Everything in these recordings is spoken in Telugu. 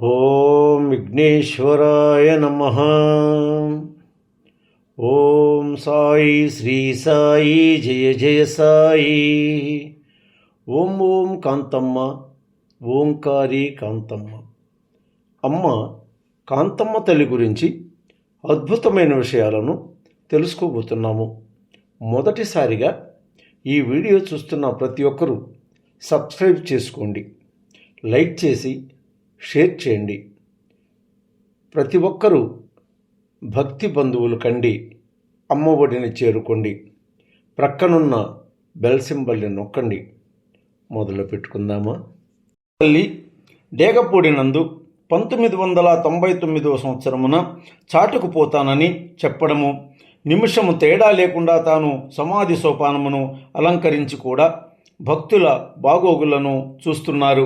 ఓం విఘ్నేశ్వరాయ నమః. ఓం సాయి శ్రీ సాయి జయ జయ సాయి. ఓం ఓం కాంతమ్మ, ఓంకారి కాంతమ్మ. అమ్మ కాంతమ్మ తల్లి గురించి అద్భుతమైన విషయాలను తెలుసుకోబోతున్నాము. మొదటిసారిగా ఈ వీడియో చూస్తున్న ప్రతి ఒక్కరూ సబ్స్క్రైబ్ చేసుకోండి, లైక్ చేసి షేర్ చేయండి. ప్రతి ఒక్కరూ భక్తి బంధువులు కండి అమ్మ ఒడిని చేరుకోండి. ప్రక్కనున్న బెల్ సింబల్ని నొక్కండి. మొదలు పెట్టుకుందామా? తల్లి డేగపూడి నందు 1999 సంవత్సరమున చాటుకు పోతానని చెప్పడము, నిమిషము తేడా లేకుండా తాను సమాధి సోపానమును అలంకరించి కూడా భక్తుల బాగోగులను చూస్తున్నారు.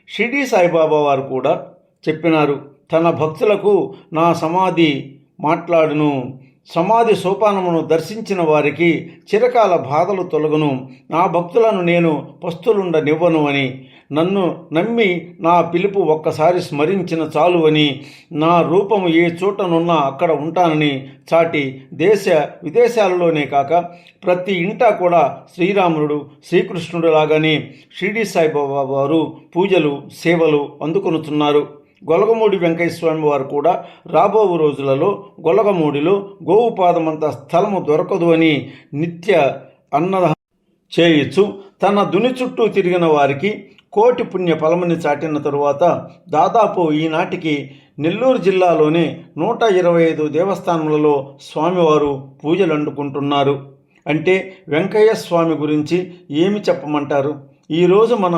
షిరిడి సాయిబాబా వారు కూడా చెప్పినారు, తన భక్తులకు నా సమాధి మాట్లాడును, సమాధి సోపానమును దర్శించిన వారికి చిరకాల బాధలు తొలగును, నా భక్తులను నేను పస్తులుండనివ్వను అని, నన్ను నమ్మి నా పిలుపు ఒక్కసారి స్మరించిన చాలు అని, నా రూపము ఏ చోటనున్నా అక్కడ ఉంటానని చాటి దేశ విదేశాలలోనే కాక ప్రతి ఇంటా కూడా శ్రీరాముడు శ్రీకృష్ణుడు లాగానే షిరిడి సాయిబాబా వారు పూజలు సేవలు అందుకొనుతున్నారు. గొలగమూడి వెంకయ్య స్వామి వారు కూడా రాబో రోజులలో గొలగమూడిలో గోవు పాదమంత స్థలము దొరకదు అని నిత్య అన్నదానం చేయుచు తన దుని చుట్టూ తిరిగిన వారికి కోటి పుణ్య ఫలముని చాటిన తరువాత దాదాపు ఈనాటికి నెల్లూరు జిల్లాలోనే 125 దేవస్థానములలో స్వామివారు పూజలు అందుకుంటున్నారు. అంటే వెంకయ్య స్వామి గురించి ఏమి చెప్పమంటారు? ఈరోజు మన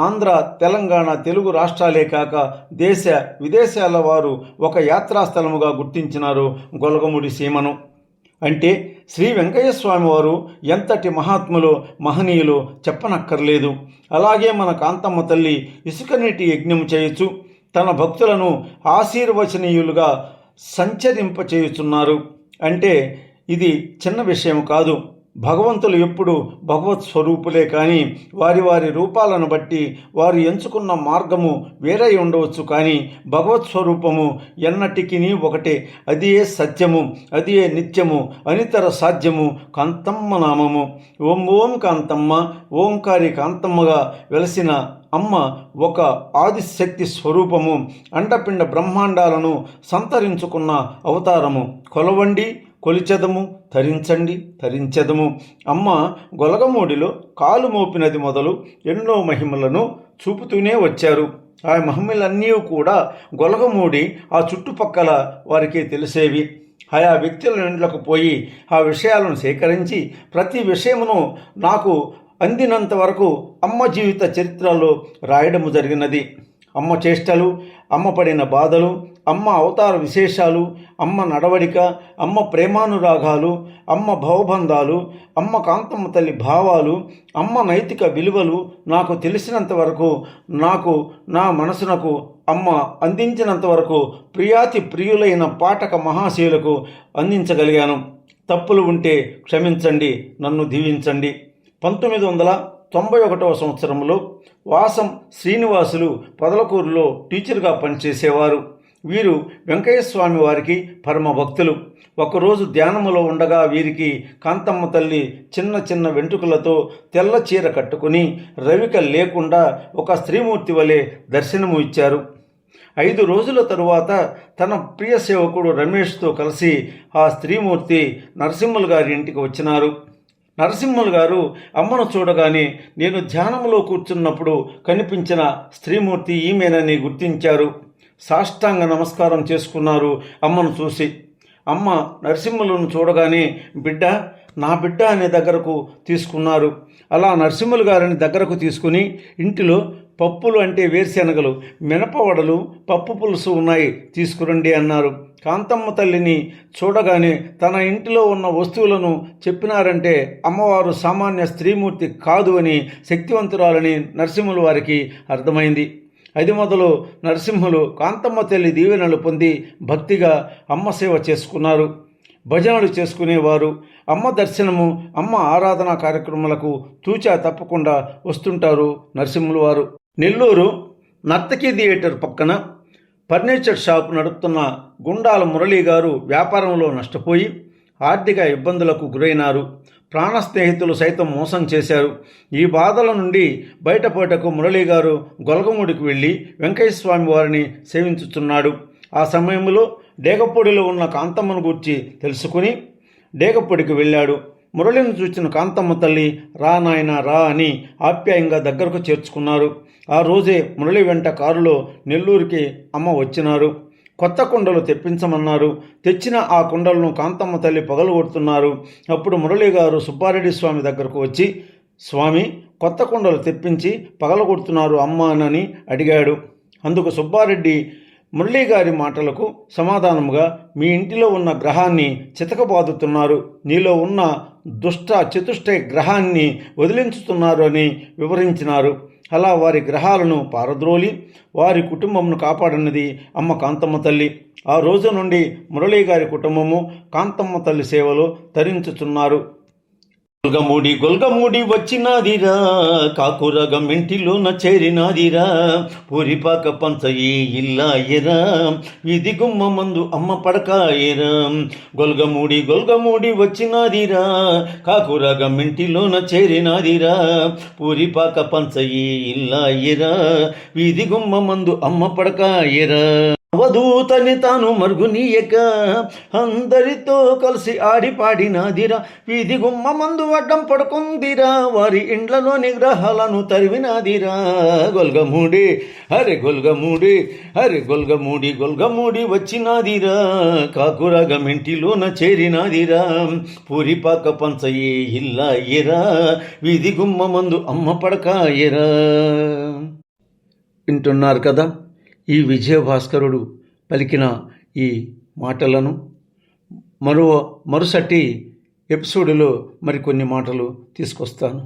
ఆంధ్ర, తెలంగాణ, తెలుగు రాష్ట్రాలే కాక దేశ విదేశాల వారు ఒక యాత్రాస్థలముగా గుర్తించినారు గొలగముడి సీమను. అంటే శ్రీ వెంకయ్య స్వామి వారు ఎంతటి మహాత్ములో మహనీయులో చెప్పనక్కర్లేదు. అలాగే మన కాంతమ్మ తల్లి ఇసుక నీటి యజ్ఞం చేయొచ్చు, తన భక్తులను ఆశీర్వచనీయులుగా సంచరింపచేయుచున్నారు. అంటే ఇది చిన్న విషయం కాదు. భగవంతులు ఎప్పుడు భగవత్ స్వరూపులే కానీ వారి వారి రూపాలను బట్టి వారు ఎంచుకున్న మార్గము వేరే ఉండవచ్చు, కానీ భగవత్ స్వరూపము ఎన్నటికీ ఒకటే. అదియే సత్యము, అదియే నిత్యము, అనితర సాధ్యము కాంతమ్మ నామము. ఓం ఓం కాంతమ్మ, ఓంకారి కాంతమ్మగా వెలసిన అమ్మ ఒక ఆదిశక్తి స్వరూపము. అండపిండ బ్రహ్మాండాలను సంతరించుకున్న అవతారము. కొలవండి కొలిచెదము, ధరించండి ధరించెదము. అమ్మ గొలగమూడిలో కాలు మోపినది మొదలు ఎన్నో మహిమలను చూపుతూనే వచ్చారు. ఆ మహిమలన్నీ కూడా గొలగమూడి ఆ చుట్టుపక్కల వారికి తెలిసేవి. ఆయా వ్యక్తుల ఇంట్లోకి పోయి ఆ విషయాలను సేకరించి ప్రతి విషయమును నాకు అందినంత వరకు అమ్మ జీవిత చరిత్రలో రాయడము జరిగినది. అమ్మ చేష్టలు, అమ్మ పడిన బాధలు, అమ్మ అవతార విశేషాలు, అమ్మ నడవడిక, అమ్మ ప్రేమానురాగాలు, అమ్మ భవబంధాలు, అమ్మ కాంతమ్మ తల్లి భావాలు, అమ్మ నైతిక విలువలు నాకు తెలిసినంత వరకు, నాకు నా మనసునకు అమ్మ అందించినంత వరకు ప్రియాతి ప్రియులైన పాఠక మహాశయులకు అందించగలిగాను. తప్పులు ఉంటే క్షమించండి, నన్ను దీవించండి. 1991 సంవత్సరంలో వాసం శ్రీనివాసులు పొదలకూరులో టీచర్గా పనిచేసేవారు. వీరు వెంకయ్య స్వామి వారికి పరమ భక్తులు. ఒకరోజు ధ్యానములో ఉండగా వీరికి కాంతమ్మ తల్లి చిన్న చిన్న వెంట్రుకలతో తెల్ల చీర కట్టుకుని రవిక లేకుండా ఒక స్త్రీమూర్తి వలె దర్శనము ఇచ్చారు. 5 రోజుల తరువాత తన ప్రియ సేవకుడు రమేష్తో కలిసి ఆ స్త్రీమూర్తి నరసింహులు గారి ఇంటికి వచ్చినారు. నరసింహులు గారు అమ్మను చూడగానే నేను ధ్యానంలో కూర్చున్నప్పుడు కనిపించిన స్త్రీమూర్తి ఈమెనని గుర్తించారు. సాష్టాంగ నమస్కారం చేసుకున్నారు అమ్మను చూసి. అమ్మ నరసింహులను చూడగానే బిడ్డ, నా బిడ్డ అనే దగ్గరకు తీసుకున్నారు. అలా నరసింహులు గారిని దగ్గరకు తీసుకుని ఇంటిలో పప్పులు అంటే వేరుశెనగలు, మినపవడలు, పప్పు పులుసు ఉన్నాయి, తీసుకురండి అన్నారు. కాంతమ్మ తల్లిని చూడగానే తన ఇంటిలో ఉన్న వస్తువులను చెప్పినారంటే అమ్మవారు సామాన్య స్త్రీమూర్తి కాదు అని, శక్తివంతురాలని నరసింహుల వారికి అర్థమైంది. అది మొదలు నరసింహులు కాంతమ్మ తల్లి దీవెనలు పొంది భక్తిగా అమ్మ సేవ చేసుకున్నారు. భజనలు చేసుకునేవారు. అమ్మ దర్శనము, అమ్మ ఆరాధనా కార్యక్రమాలకు తూచా తప్పకుండా వస్తుంటారు నరసింహుల వారు. నెల్లూరు నర్తకీ థియేటర్ పక్కన ఫర్నిచర్ షాపు నడుపుతున్న గుండాల మురళీ గారు వ్యాపారంలో నష్టపోయి ఆర్థిక ఇబ్బందులకు గురైనారు. ప్రాణ స్నేహితులు సైతం మోసం చేశారు. ఈ బాధల నుండి బయటపడటకు మురళీ గారు గొలగమూడికి వెళ్ళి వెంకయ్యస్వామి వారిని సేవించుచున్నాడు. ఆ సమయంలో డేగపొడిలో ఉన్న కాంతమ్మను గూర్చి తెలుసుకుని డేగపొడికి వెళ్ళాడు. మురళిని చూసిన కాంతమ్మ తల్లి రా నాయన రా అని ఆప్యాయంగా దగ్గరకు చేర్చుకున్నారు. ఆ రోజే మురళి వెంట కారులో నెల్లూరుకి అమ్మ వచ్చినారు. కొత్త కుండలు తెప్పించమన్నారు. తెచ్చిన ఆ కుండలను కాంతమ్మ తల్లి పగలగొడుతున్నారు. అప్పుడు మురళి గారు సుబ్బారెడ్డి స్వామి దగ్గరకు వచ్చి, స్వామి, కొత్త కుండలు తెప్పించి పగలగొడుతున్నారు అమ్మానని అడిగాడు. అందుకు సుబ్బారెడ్డి మురళీ గారి మాటలకు సమాధానముగా, మీ ఇంటిలో ఉన్న గ్రహాన్ని చితకబాదుతున్నారు, నీలో ఉన్న దుష్ట చతుష్టయ గ్రహాన్ని వదిలించుతున్నారు అని వివరించినారు. అలా వారి గ్రహాలను పారద్రోలి వారి కుటుంబంను కాపాడన్నది అమ్మ కాంతమ్మ తల్లి. ఆ రోజు నుండి మురళీ గారి కుటుంబము కాంతమ్మ తల్లి సేవలో తరించుచున్నారు. గొల్గమూడి వచ్చినాదిరా, కాకురగం ఇంటిలోన చేరినాదిరా, పూరిపాక పంచయి ఇల్లాయరా, వీధి గుమ్మ మందు అమ్మ పడకాయరా. గొల్గమూడి వచ్చినాదిరా, కాకురగం ఇంటిలోన చేరినాదిరా, పూరిపాక పంచయి ఇల్లాయరా, వీధి గుమ్మ మందు అమ్మ పడకాయరా. అవధూతని తాను మరుగునీయక అందరితో కలిసి ఆడిపాడినాదిరా, వీధి గుమ్మ మందు అడ్డం పడుకుందిరా, వారి ఇండ్లలోని గ్రహాలను తరివినాదిరా. గొల్గమూడి హరి గొల్గమూడి వచ్చినాదిరా, కాకురగం ఇంటిలోన చేరినాదిరా, పూరిపాక పంచయే ఇల్లాయరా, వీధి గుమ్మ మందు అమ్మ పడకాయరా. వింటున్నారు కదా ఈ విజయభాస్కరుడు పలికిన ఈ మాటలను. మరుసటి ఎపిసోడ్లో మరికొన్ని మాటలు తీసుకొస్తాను.